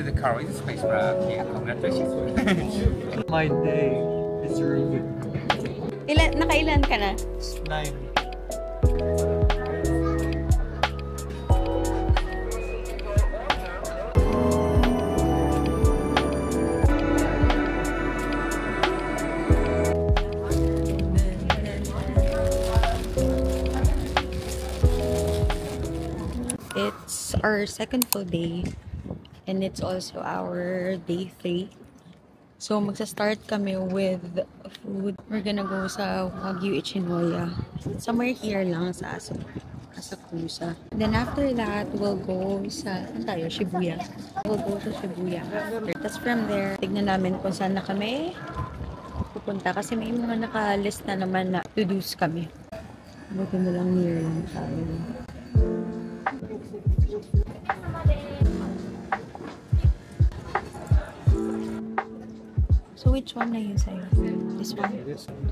to the car with the space wrap. Yeah, congratulations. My day is ruined. Nakailan ka na? 9. It's our second full day and it's also our day 3. So magsa-start kami with food. We're gonna go sa Wagyu Ichinoya. Somewhere here lang sa Asakusa. Then after that, we'll go sa Shibuya. We'll go to Shibuya. Tapos from there, tignan namin kung saan na kami pupunta kasi may mga naka-list na naman na to-dos kami. Buti na lang near lang tayo. So which one na yun sa'yo? This one? This one.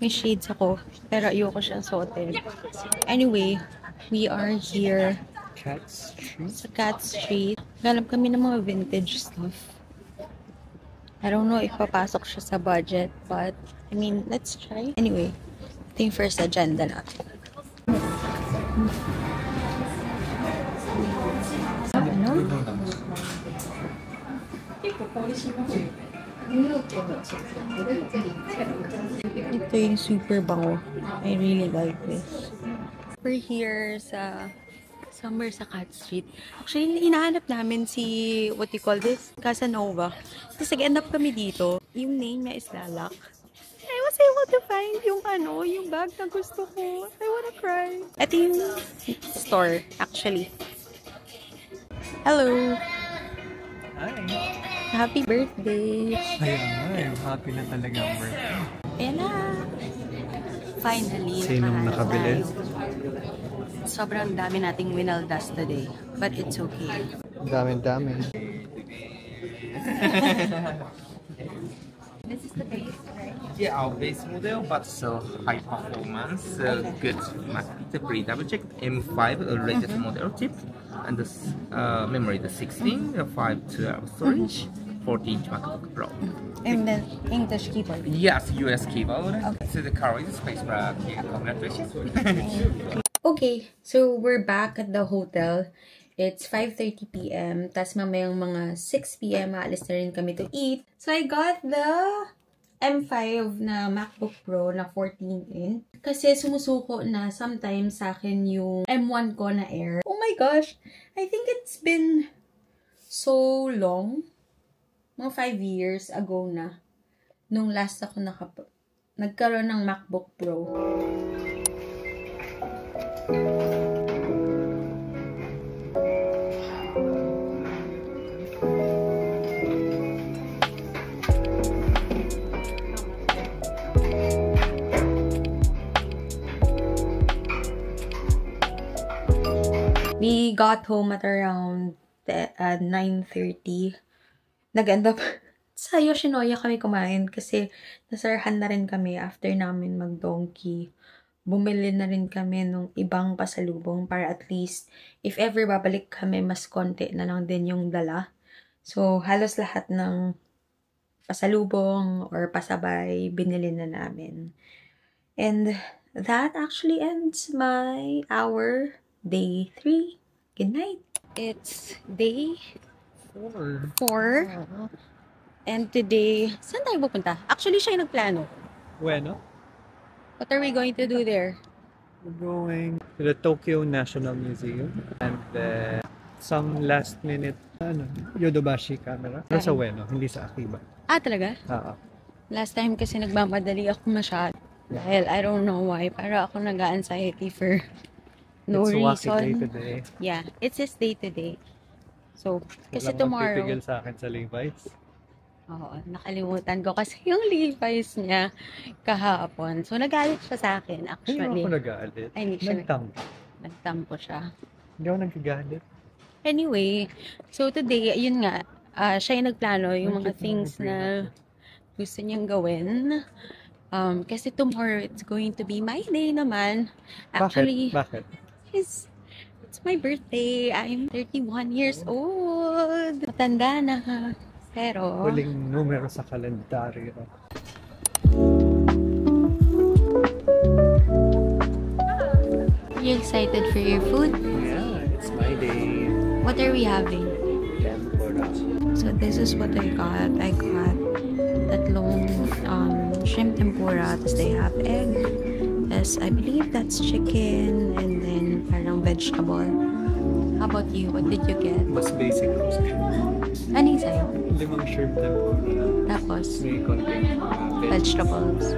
May shades ako, pero ayoko siyang suotin. Anyway, we are here Cat Street? sa Cat Street. Ganap kami ng mga vintage stuff. I don't know if papasok siya sa budget, but I mean, let's try. Anyway, ito yung first agenda natin. Ano? Ito yung super bango. I really like this. We're here sa somewhere sa Cat Street. Actually, hinahanap namin si, what you call this? Casanova. Tapos nag-end up kami dito. Yung name niya is Lalak. I was able to find yung yung bag na gusto ko. I wanna cry. Ito yung store, actually. Hello! Hi! Happy birthday! Ayan, happy na talaga ang birthday. Ayan na! Finally, Sinong nakabili? Sobrang dami nating winaldas today. But it's okay. Dami. This is the base, right? Yeah, our base model, but so high performance, good. The pre-double check M5 latest model chip, and the memory the 16, 512 storage, 14-inch MacBook Pro. And then English keyboard. Yes, US keyboard. Okay. So the car with the space wrap. Yeah, congratulations. Okay, so we're back at the hotel. It's 5:30 p.m. Tapos mamayang mga 6 p.m. maalis na rin kami to eat. So I got the M5 na MacBook Pro na 14-inch. Kasi sumusuko na sometimes sa akin yung M1 ko na Air. Oh my gosh! I think it's been so long. Mga 5 years ago na. Nung last ako nagkaroon ng MacBook Pro. We got home at around 9:30. Nag-end up sa Yoshinoya kami kumain kasi nasarahan na rin kami after namin mag-donkey. Bumili na rin kami ng ibang pasalubong para at least if ever babalik kami, mas konti na lang din yung dala. So, halos lahat ng pasalubong or pasabay, binili na namin. And that actually ends our day 3. Good night. It's day 4. And today, saan tayo pupunta? Actually, siya yung nagplano. Bueno, What are we going to do there? we're going to the Tokyo National Museum and some last minute Yodobashi camera. Pero sa Ueno, hindi sa Akiba. Ah, talaga? Oo. Last time kasi nagmamadali ako masyado. Dahil, I don't know why, para ako nag-anxiety for No It's wacky day reason. today. Yeah, it's his day today. So, kasi Walang tomorrow, magpipigil sa akin sa Levi's. oo, nakalimutan ko kasi yung Levi's niya kahapon. So, nagalit siya sa akin, Hindi naman actually. ako nag-aalit. Ay, hindi siya. Nagtampo. Nagtampo siya. Hindi ako nagagalit. Anyway, so today, yun nga, siya yung nagplano yung mga Bakit things mo na gusto niyang gawin. Kasi tomorrow, it's going to be my day naman. Actually, Bakit? it's my birthday. I'm 31 years old. Matanda na. Pero, Huling numero sa kalendaryo. are you excited for your food? Yeah, it's my day. What are we having? Tempura. So this is what I got. I got tatlong shrimp tempura. Tapos they have egg. Yes, I believe that's chicken. And then parang vegetable. How about you? What did you get? Mas basic ko sa'yo. Ano yung sa'yo? 5 shrimp tempura. Tapos, May konting vegetables.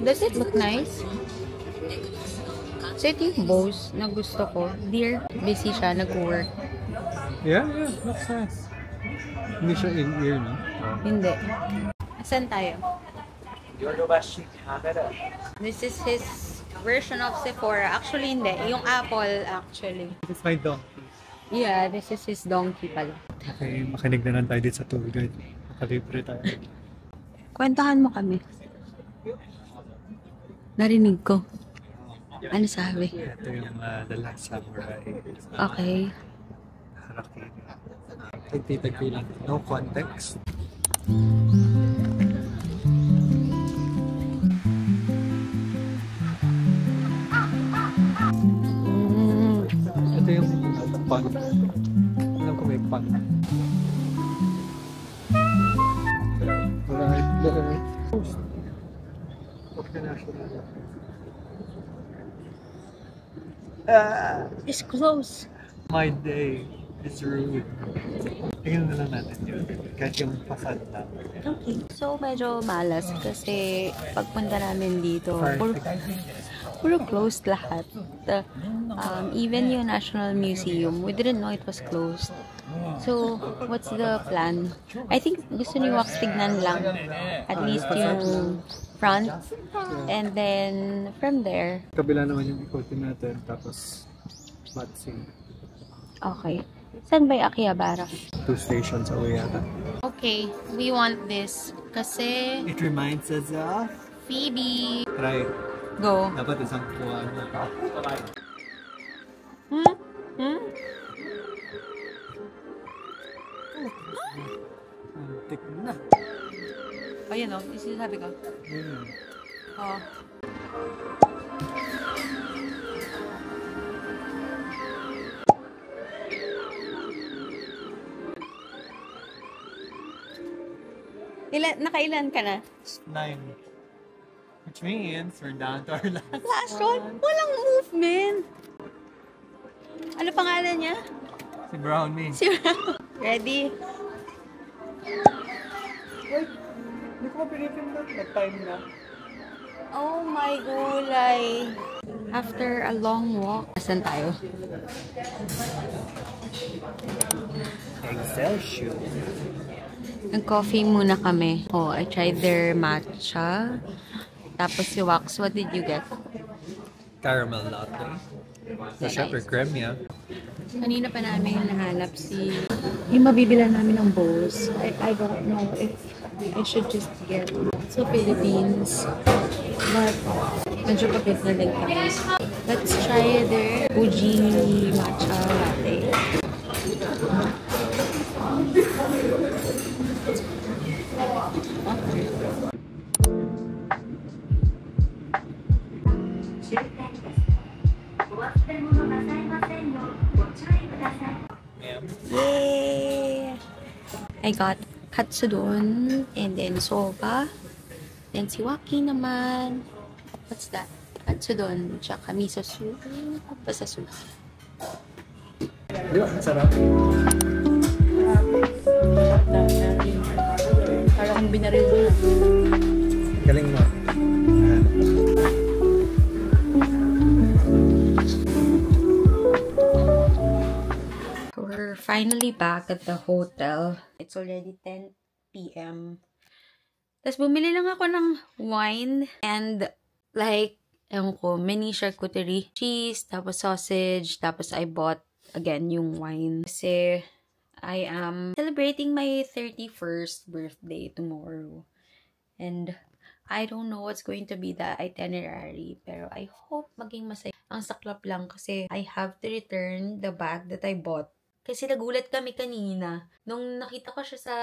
Does it look nice? So ito yung bows na gusto ko. Dear, busy siya, nag-work. Yeah, looks nice. Hindi siya in-ear, no? Hindi. Saan tayo? Yodobashi camera. This is his version of Sephora. Actually, hindi. Yung Apple, actually. This is my donkey. Yeah, this is his donkey pala. Okay, makinig na lang tayo dito sa tour guide. Makalibre tayo. Kwentahan mo kami. Narinig ko. Ano sabi? Ito yung The Last Samurai. Okay. Harakiri. Nagtitagpi lang. No context. Ito yung pun. Alam ko may pun. Alright, there. Okay na siya. It's close. My day is rude. Tingnan na lang natin yun. Kahit yung pasad lang. Okay. So, medyo malas kasi pagpunta namin dito, puro closed lahat. Even yung National Museum, we didn't know it was closed. So, what's the plan? I think gusto ni Wax tignan lang. At least yung front. And then, from there, Kabila naman yung ikotin natin. Tapos, Matsing. okay. Saan ba yung Akihabara? 2 stations away yata. Okay, we want this. Kasi, It reminds us of... Phoebe. Try. Go. Dapat isang kuha na ka. Antik na. Ayan o, isi sabi ko. Oh. Nakailan ka na? 9. Which means we're down to our last. Last one? Walang movement. Ano pangalan niya? Si Brownie. Ready? Wait, hindi ko mapinipindot. Nag-time na. Oh my gulay. After a long walk, asan tayo? Excelsior. Nag-coffee muna kami. Oh, I tried their matcha. Tapos si Wax, what did you get? Caramel latte. Nice. Syempre, creme. Kanina pa namin nahanap si... Yung mabibila namin ng bowls. I don't know if I should just get sa Philippines. But medyo kapit na din kami. Let's try their Fuji matcha latte. Yay! I got katsudon, and then soba. Then si Joaquin naman, what's that? Katsudon, tsaka miso soup. Basta soup. Di ba? Sarap. Parang binaril mo na. Galing mo. We're finally back at the hotel. It's already 10 p.m. Tapos bumili lang ako ng wine and like, ewan ko, mini charcuterie, cheese, tapos sausage, tapos I bought again yung wine. Kasi I am celebrating my 31st birthday tomorrow. And I don't know what's going to be the itinerary, pero I hope maging masaya. Ang saklap lang kasi I have to return the bag that I bought. Kasi nagulat kami kanina nung nakita ko siya sa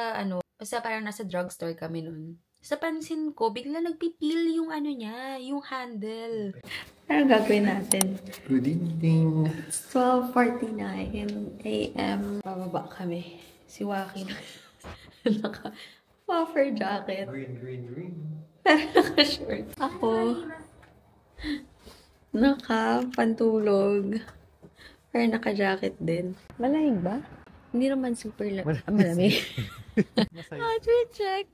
basta parang nasa drugstore kami nun. Sa pansin ko, bigla nagpipil yung niya, yung handle. Ano gagawin natin? Good evening. It's 12:49 a.m. Bababa kami. Si Joaquin naka-puffer jacket. Green. Naka-short. Ako, naka-pantulog. Pero naka-jacket din. Malamig ba? Hindi naman super malamig. Masaya. Outfit check.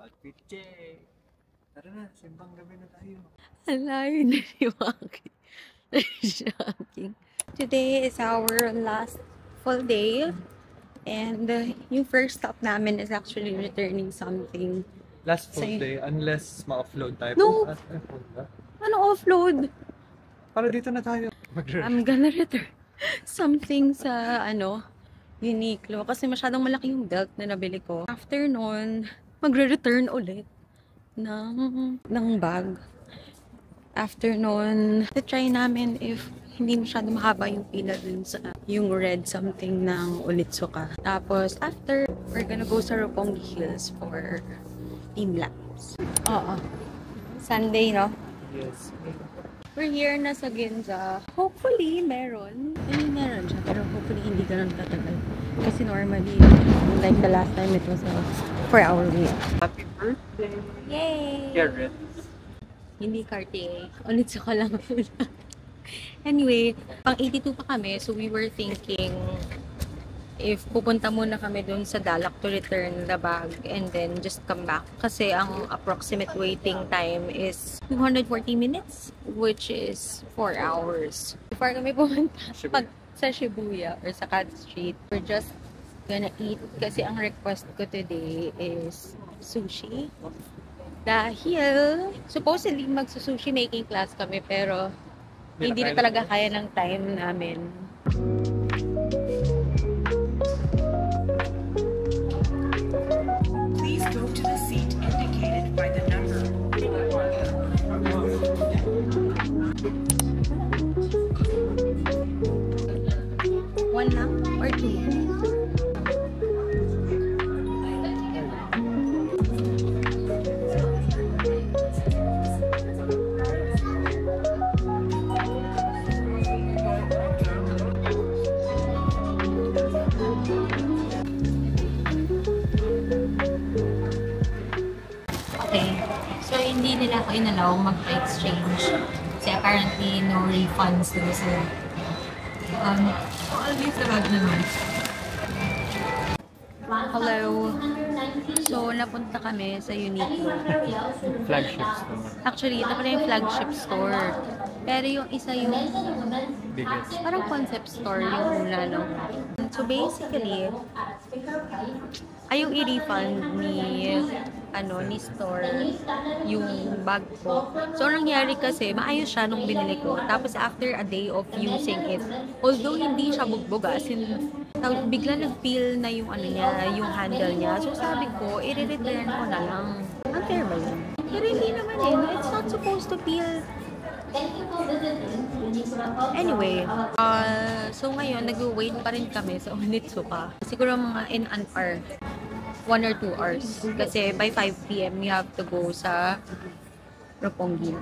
Outfit check. Tara na, simbang gabi na tayo. Ang layo na ni Joaquin. Shocking. Today is our last full day. And yung first stop namin is actually returning something. Last full day, unless ma-offload tayo. No! Ano offload? Para dito na tayo. I'm gonna return something sa Uniqlo. Kasi masyadong malaki yung belt na nabili ko. After nun, magre-return ulit ng bag. After nun, try namin if hindi masyado mahaba yung pila dun sa yung red something ng Onitsuka. Tapos, after, we're gonna go sa Roppongi Hills for team laps. Oo. Sunday, no? Yes. We're here na sa Ginza. Hopefully, meron. Meron siya. Pero hopefully, hindi ganun katagal. Kasi normally, like the last time, it was a 4-hour wait. Happy birthday! Yay! Garrett. Hindi Cartier. Onitsuka lang. Anyway, pang 82 pa kami. So, we were thinking if pupunta muna kami dun sa Dalak to return the bag and then just come back. Kasi ang approximate waiting time is 240 minutes, which is 4 hours. Before kami pumunta sa Shibuya or sa Cat Street, we're just gonna eat kasi ang request ko today is sushi. Dahil supposedly magsusushi making class kami pero hindi na talaga kaya ng time namin. Please go to the seat indicated by the number. One lang or two? Okay. So, hindi nila ako inalaw mag-exchange. Kasi apparently, no refunds dun sa I'll leave the bag naman. Hello. So, napunta kami sa Uniqlo. Flagship store. Actually, ito pala yung flagship store. Pero yung isa yung Biggest. parang concept store yung una, no? So, basically, ayong i-refund ni store yung bag ko. So, ang nangyari kasi, maayos siya nung binili ko. Tapos, after a day of using it, although hindi siya bugbog, as in, bigla nag-peel na yung yung handle niya. So, sabi ko, i-return ko na lang. Unfair ba yun? Pero hindi naman no? It's not supposed to peel. Anyway, so ngayon, nag-wait pa rin kami sa Onitsuka. Siguro mga in an hour. 1 or 2 hours. Kasi by 5 p.m. we have to go sa Roppongi.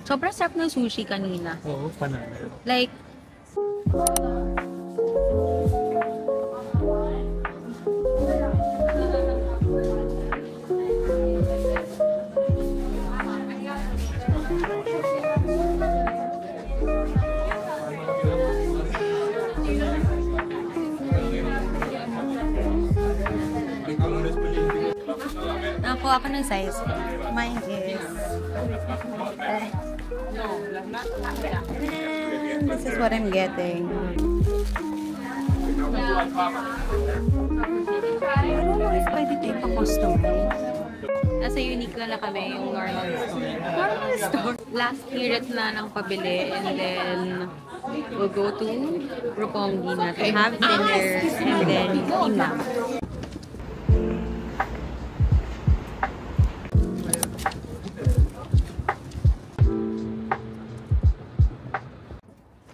Sobrang sarap ng sushi kanina. Oo, panalo. Like, Nakakuha ako ng size. Mine is... And this is what I'm getting. I don't know if pwede tayo pa-customize. Nasa Uniqlo na kami yung normal store. Normal store? Last year na ng pabili and then we'll go to Roppongi na to have dinner and then eat na.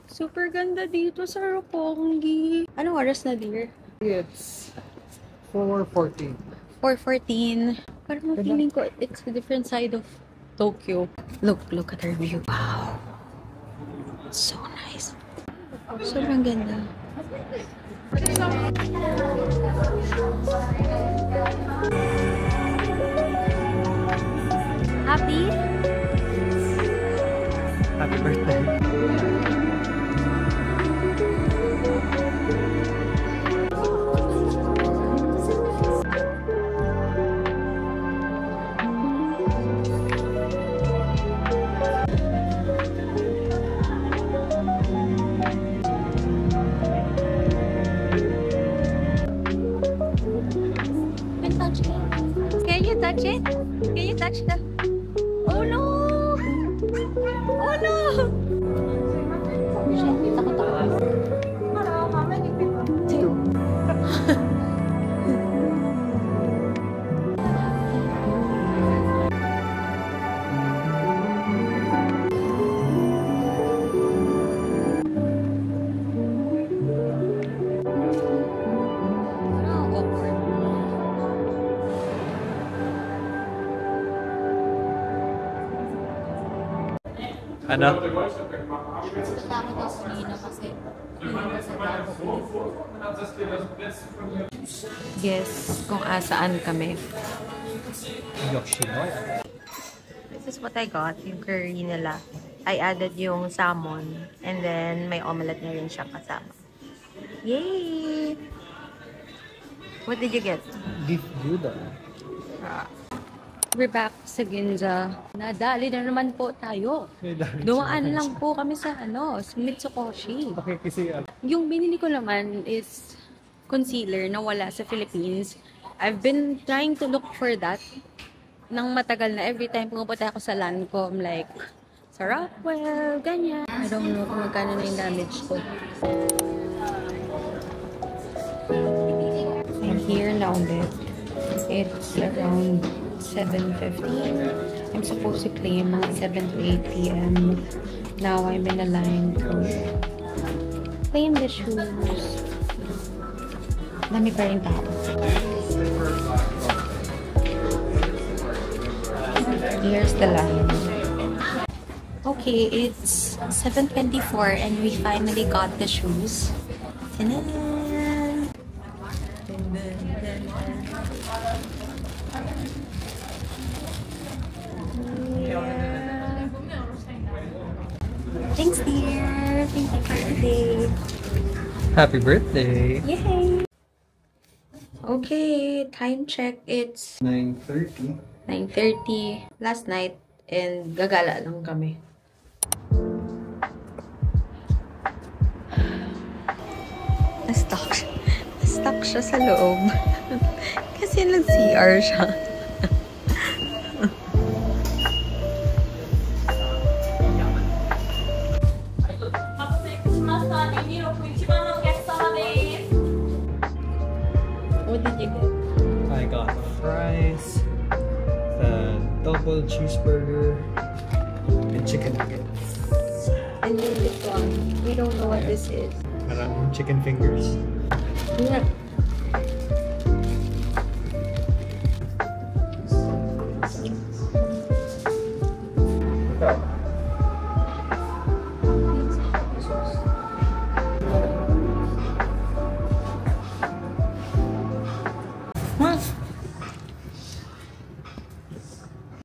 Super ganda dito sa Roppongi. Anong oras na, dear? It's 4:14. 4:14. Parang feeling ko it's a different side of Tokyo. Look at our view. Wow. So nice. Sobrang ganda. Happy? Happy birthday. Can you touch it? Can you touch the... Oh no! Oh no! Shit, takot ako. Two. Ano? Takot ako kanina kasi guess kung asaan kami. Yoshinoya. This is what I got, yung curry nila. I added yung salmon and then may omelette na rin siyang kasama. Yay! What did you get? Beef Gouda. We're back sa Ginza. Nadali na naman po tayo. May dami Dumaan siya. lang po kami sa sa Mitsukoshi. Okay, kasi Yung binili ko naman is concealer na wala sa Philippines. I've been trying to look for that nang matagal na. Every time pumupunta ako sa Lancome, like, sa Rockwell, ganyan. I don't know kung magkano na yung damage ko. I'm here now, ulit. It's around 7:50. I'm supposed to claim mga 7 to 8 p.m. Now I'm in a line to claim the shoes. Dami pa rin tao. Here's the line. Okay, it's 7:24 and we finally got the shoes. Ta-da! Thanks, dear. Thank you for today. happy birthday. Yay! Okay, time check. It's 9:30. 9:30 last night and gagala lang kami. Na-stuck siya sa loob. Kasi nag-CR siya. What did you get? I got fries, the double cheeseburger, and chicken nuggets. And then this one. We don't know what this is. Parang chicken fingers. Yeah.